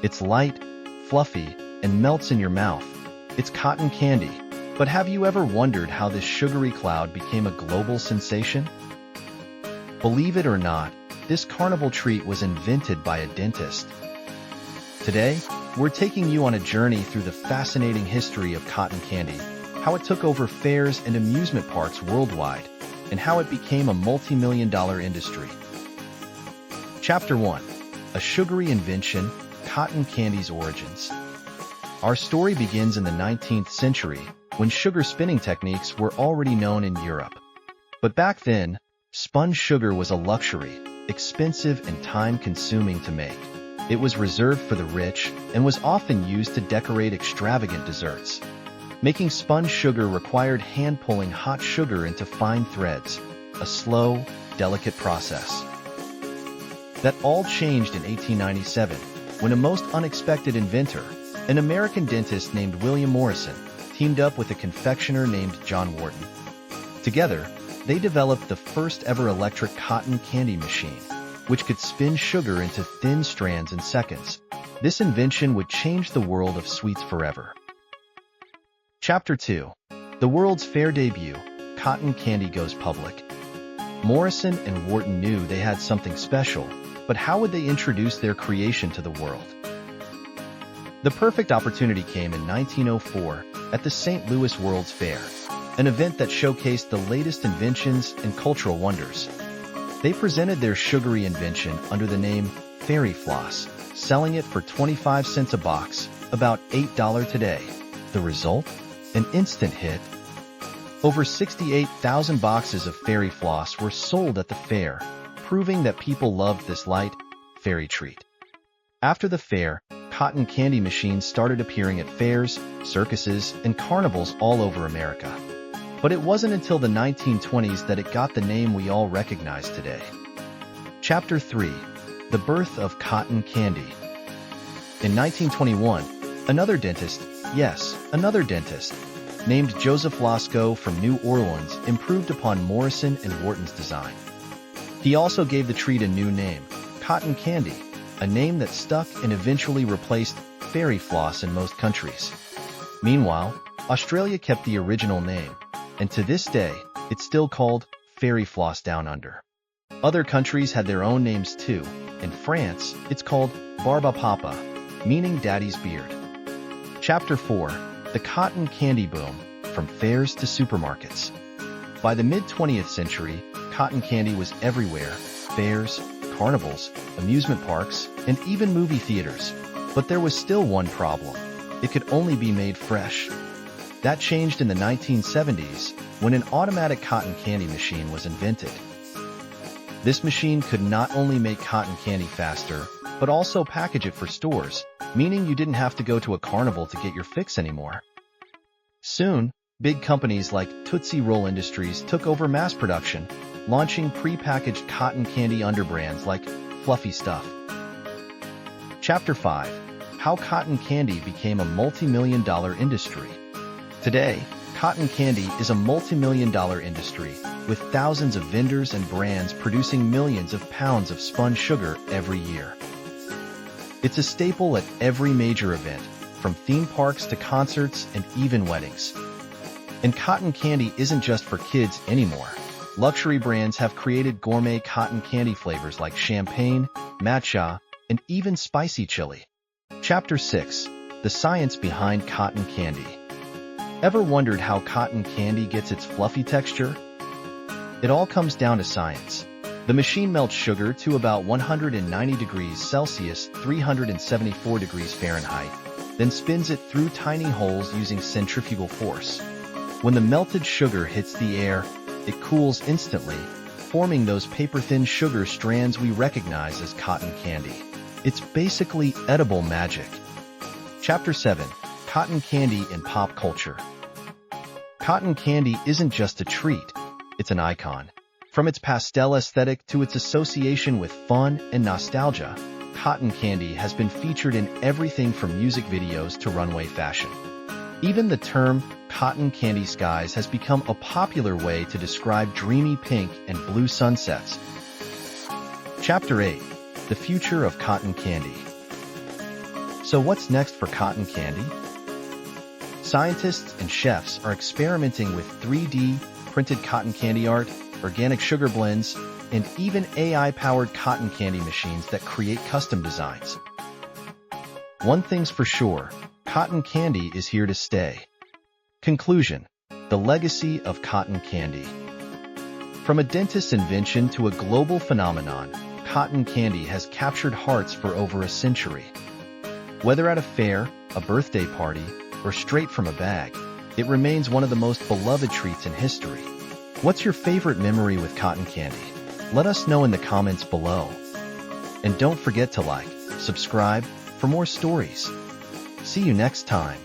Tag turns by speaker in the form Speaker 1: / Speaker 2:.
Speaker 1: It's light, fluffy, and melts in your mouth. It's cotton candy. But have you ever wondered how this sugary cloud became a global sensation? Believe it or not, this carnival treat was invented by a dentist. Today, we're taking you on a journey through the fascinating history of cotton candy, how it took over fairs and amusement parks worldwide, and how it became a multi-million-dollar industry. Chapter 1. A Sugary Invention, Cotton Candy's Origins. Our story begins in the 19th century, when sugar spinning techniques were already known in Europe. But back then, spun sugar was a luxury, expensive and time-consuming to make. It was reserved for the rich and was often used to decorate extravagant desserts. Making spun sugar required hand-pulling hot sugar into fine threads, a slow, delicate process. That all changed in 1897, when a most unexpected inventor, an American dentist named William Morrison, teamed up with a confectioner named John Wharton. Together, they developed the first ever electric cotton candy machine, which could spin sugar into thin strands in seconds. This invention would change the world of sweets forever. Chapter 2. The World's Fair Debut, Cotton Candy Goes Public. Morrison and Wharton knew they had something special, but how would they introduce their creation to the world? The perfect opportunity came in 1904 at the St. Louis World's Fair, an event that showcased the latest inventions and cultural wonders. They presented their sugary invention under the name Fairy Floss, selling it for 25 cents a box, about $8 today. The result? An instant hit. Over 68,000 boxes of Fairy Floss were sold at the fair, proving that people loved this light, fairy treat. After the fair, cotton candy machines started appearing at fairs, circuses, and carnivals all over America. But it wasn't until the 1920s that it got the name we all recognize today. Chapter 3. The Birth of Cotton Candy. In 1921, another dentist, named Joseph Lasco from New Orleans improved upon Morrison and Wharton's design. He also gave the treat a new name, cotton candy, a name that stuck and eventually replaced Fairy Floss in most countries. Meanwhile, Australia kept the original name, and to this day, it's still called Fairy Floss Down Under. Other countries had their own names too. In France, it's called Barbe à Papa, meaning daddy's beard. Chapter 4. The Cotton Candy Boom, from fairs to supermarkets. By the mid-20th century, cotton candy was everywhere, fairs, carnivals, amusement parks, and even movie theaters. But there was still one problem. It could only be made fresh. That changed in the 1970s, when an automatic cotton candy machine was invented. This machine could not only make cotton candy faster, but also package it for stores, meaning you didn't have to go to a carnival to get your fix anymore. Soon, big companies like Tootsie Roll Industries took over mass production, launching pre-packaged cotton candy underbrands like Fluffy Stuff. Chapter 5. How cotton candy became a multi-million-dollar industry. Today, cotton candy is a multi-million-dollar industry, with thousands of vendors and brands producing millions of pounds of spun sugar every year. It's a staple at every major event, from theme parks to concerts and even weddings. And cotton candy isn't just for kids anymore. Luxury brands have created gourmet cotton candy flavors like champagne, matcha, and even spicy chili. Chapter 6. The Science Behind Cotton Candy. Ever wondered how cotton candy gets its fluffy texture? It all comes down to science. The machine melts sugar to about 190 degrees Celsius, 374 degrees Fahrenheit, then spins it through tiny holes using centrifugal force. When the melted sugar hits the air, it cools instantly, forming those paper-thin sugar strands we recognize as cotton candy. It's basically edible magic. Chapter 7. Cotton Candy in Pop Culture. Cotton candy isn't just a treat, it's an icon. From its pastel aesthetic to its association with fun and nostalgia, cotton candy has been featured in everything from music videos to runway fashion. Even the term cotton candy skies has become a popular way to describe dreamy pink and blue sunsets. Chapter 8. The Future of Cotton Candy. So what's next for cotton candy? Scientists and chefs are experimenting with 3D printed cotton candy art, organic sugar blends, and even AI-powered cotton candy machines that create custom designs. One thing's for sure, cotton candy is here to stay. Conclusion: the legacy of cotton candy. From a dentist's invention to a global phenomenon, cotton candy has captured hearts for over a century. Whether at a fair, a birthday party, or straight from a bag, it remains one of the most beloved treats in history. What's your favorite memory with cotton candy? Let us know in the comments below. And don't forget to like, subscribe, for more stories. See you next time.